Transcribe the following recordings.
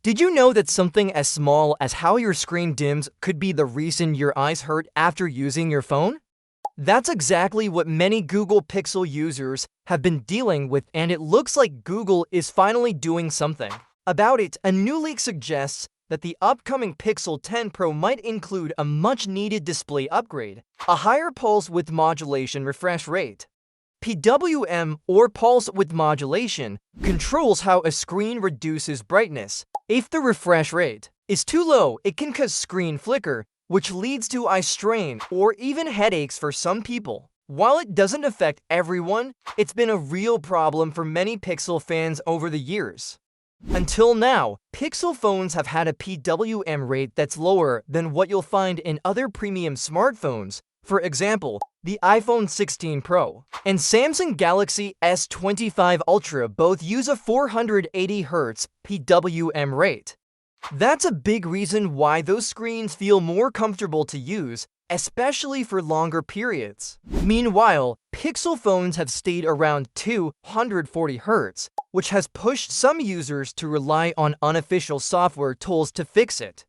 Did you know that something as small as how your screen dims could be the reason your eyes hurt after using your phone? That's exactly what many Google Pixel users have been dealing with, and it looks like Google is finally doing something about it. A new leak suggests that the upcoming Pixel 10 Pro might include a much-needed display upgrade, a higher pulse width modulation refresh rate. PWM, or pulse width modulation, controls how a screen reduces brightness. If the refresh rate is too low, it can cause screen flicker, which leads to eye strain or even headaches for some people. While it doesn't affect everyone, it's been a real problem for many Pixel fans over the years. Until now, Pixel phones have had a PWM rate that's lower than what you'll find in other premium smartphones. For example, the iPhone 16 Pro and Samsung Galaxy S25 Ultra both use a 480 Hz PWM rate. That's a big reason why those screens feel more comfortable to use, especially for longer periods. Meanwhile, Pixel phones have stayed around 240 Hz, which has pushed some users to rely on unofficial software tools to fix it.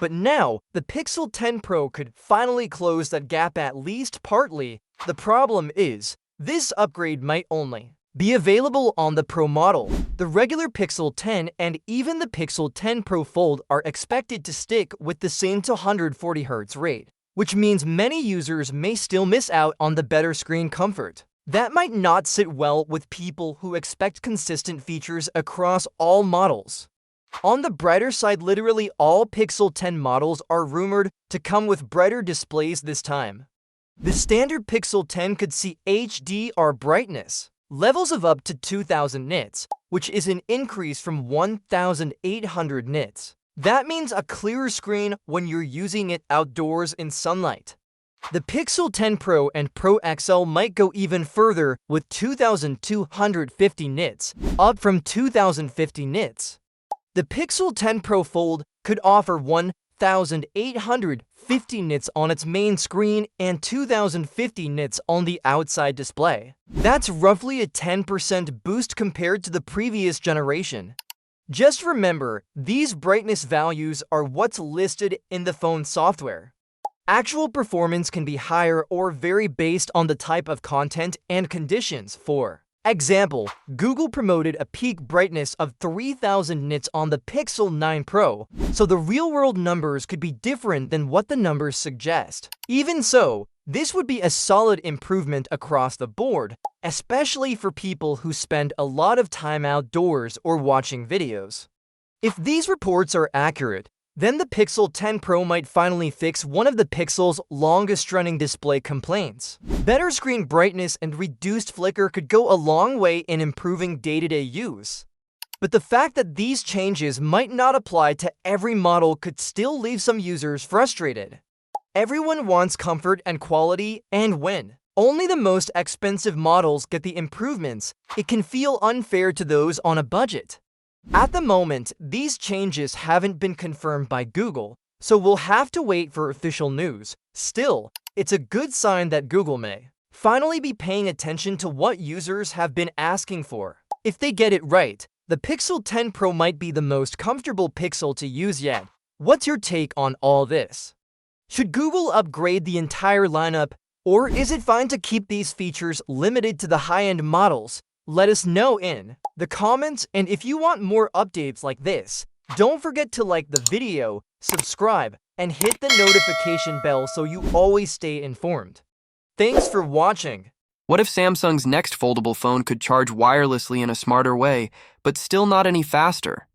But now, the Pixel 10 Pro could finally close that gap, at least partly. The problem is, this upgrade might only be available on the Pro model. The regular Pixel 10 and even the Pixel 10 Pro Fold are expected to stick with the same 240 Hz rate, which means many users may still miss out on the better screen comfort. That might not sit well with people who expect consistent features across all models. On the brighter side, literally all Pixel 10 models are rumored to come with brighter displays this time. The standard Pixel 10 could see HDR brightness levels of up to 2000 nits, which is an increase from 1800 nits. That means a clearer screen when you're using it outdoors in sunlight. The Pixel 10 Pro and Pro XL might go even further with 2250 nits, up from 2050 nits. The Pixel 10 Pro Fold could offer 1850 nits on its main screen and 2050 nits on the outside display. That's roughly a 10% boost compared to the previous generation. Just remember, these brightness values are what's listed in the phone software. Actual performance can be higher or vary based on the type of content and conditions. For example, Google promoted a peak brightness of 3000 nits on the Pixel 9 Pro, so the real-world numbers could be different than what the numbers suggest. Even so, this would be a solid improvement across the board, especially for people who spend a lot of time outdoors or watching videos. If these reports are accurate, then the Pixel 10 Pro might finally fix one of the Pixel's longest-running display complaints. Better screen brightness and reduced flicker could go a long way in improving day-to-day use. But the fact that these changes might not apply to every model could still leave some users frustrated. Everyone wants comfort and quality, and when only the most expensive models get the improvements, it can feel unfair to those on a budget. At the moment, these changes haven't been confirmed by Google, so we'll have to wait for official news. Still, it's a good sign that Google may finally be paying attention to what users have been asking for. If they get it right, the Pixel 10 Pro might be the most comfortable Pixel to use yet. What's your take on all this? Should Google upgrade the entire lineup, or is it fine to keep these features limited to the high-end models? Let us know in the comments, and if you want more updates like this, don't forget to like the video, subscribe, and hit the notification bell so you always stay informed. Thanks for watching. What if Samsung's next foldable phone could charge wirelessly in a smarter way, but still not any faster?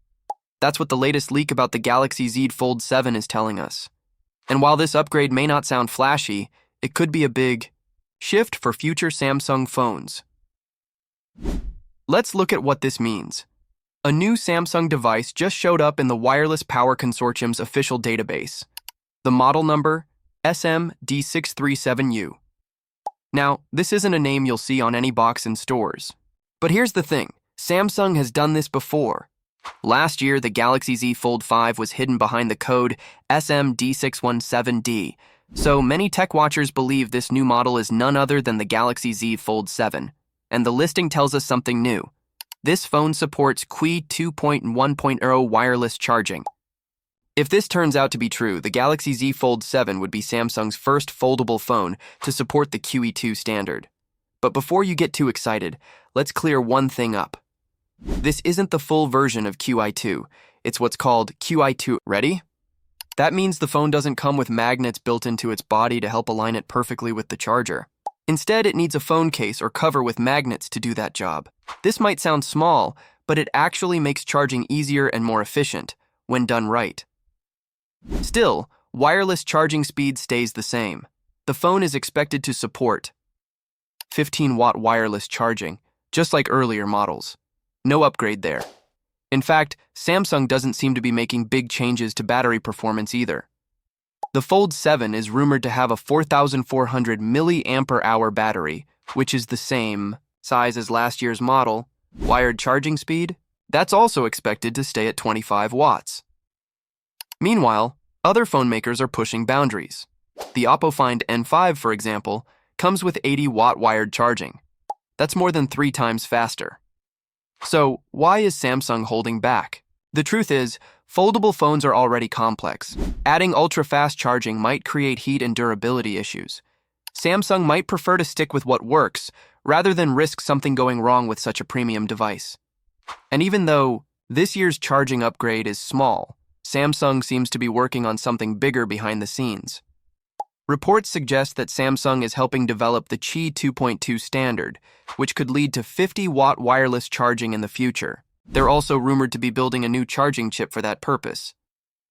That's what the latest leak about the Galaxy Z Fold 7 is telling us. And while this upgrade may not sound flashy, it could be a big shift for future Samsung phones. Let's look at what this means. A new Samsung device just showed up in the Wireless Power Consortium's official database. The model number, SMD637U. Now, this isn't a name you'll see on any box in stores. But here's the thing, Samsung has done this before. Last year, the Galaxy Z Fold 5 was hidden behind the code SMD617D, so many tech watchers believe this new model is none other than the Galaxy Z Fold 7. And the listing tells us something new. This phone supports Qi 2.1.0 wireless charging. If this turns out to be true, the Galaxy Z Fold 7 would be Samsung's first foldable phone to support the QE2 standard. But before you get too excited, let's clear one thing up. This isn't the full version of QI2. It's what's called QI2. Ready? That means the phone doesn't come with magnets built into its body to help align it perfectly with the charger. Instead, it needs a phone case or cover with magnets to do that job. This might sound small, but it actually makes charging easier and more efficient when done right. Still, wireless charging speed stays the same. The phone is expected to support 15-watt wireless charging, just like earlier models. No upgrade there. In fact, Samsung doesn't seem to be making big changes to battery performance either. The Fold 7 is rumored to have a 4,400 mAh battery, which is the same size as last year's model. Wired charging speed? That's also expected to stay at 25 watts. Meanwhile, other phone makers are pushing boundaries. The Oppo Find N5, for example, comes with 80-watt wired charging. That's more than 3 times faster. So, why is Samsung holding back? The truth is, foldable phones are already complex. Adding ultra-fast charging might create heat and durability issues. Samsung might prefer to stick with what works, rather than risk something going wrong with such a premium device. And even though this year's charging upgrade is small, Samsung seems to be working on something bigger behind the scenes. Reports suggest that Samsung is helping develop the Qi 2.2 standard, which could lead to 50-watt wireless charging in the future. They're also rumored to be building a new charging chip for that purpose.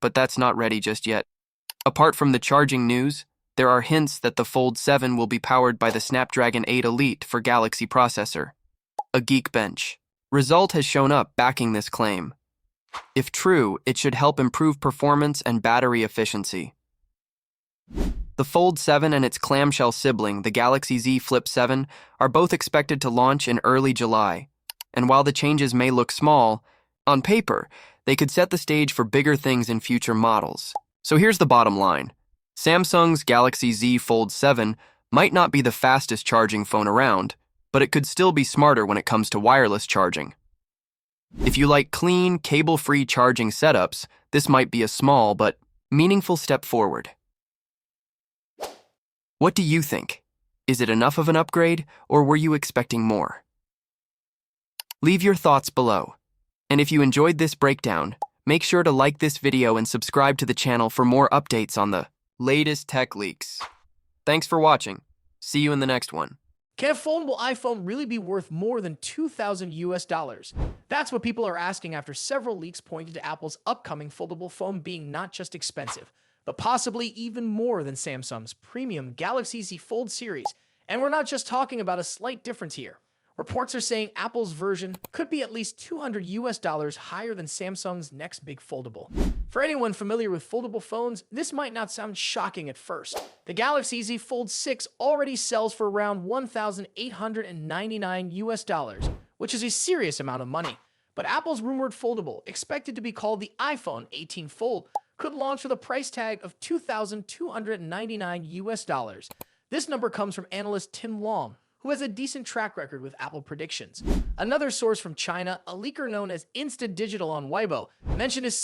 But that's not ready just yet. Apart from the charging news, there are hints that the Fold 7 will be powered by the Snapdragon 8 Elite for Galaxy processor. A Geekbench result has shown up backing this claim. If true, it should help improve performance and battery efficiency. The Fold 7 and its clamshell sibling, the Galaxy Z Flip 7, are both expected to launch in early July. And while the changes may look small, on paper, they could set the stage for bigger things in future models. So here's the bottom line. Samsung's Galaxy Z Fold 7 might not be the fastest charging phone around, but it could still be smarter when it comes to wireless charging. If you like clean, cable-free charging setups, this might be a small but meaningful step forward. What do you think? Is it enough of an upgrade, or were you expecting more? Leave your thoughts below. And if you enjoyed this breakdown, make sure to like this video and subscribe to the channel for more updates on the latest tech leaks. Thanks for watching. See you in the next one. Can a foldable iPhone really be worth more than $2,000? That's what people are asking after several leaks pointed to Apple's upcoming foldable phone being not just expensive, but possibly even more than Samsung's premium Galaxy Z Fold series. And we're not just talking about a slight difference here. Reports are saying Apple's version could be at least $200 higher than Samsung's next big foldable. For anyone familiar with foldable phones, this might not sound shocking at first. The Galaxy Z Fold 6 already sells for around $1,899, which is a serious amount of money. But Apple's rumored foldable, expected to be called the iPhone 18 Fold, could launch with a price tag of $2,299. This number comes from analyst Tim Long, who has a decent track record with Apple predictions. Another source from China, a leaker known as Insta Digital on Weibo, mentioned his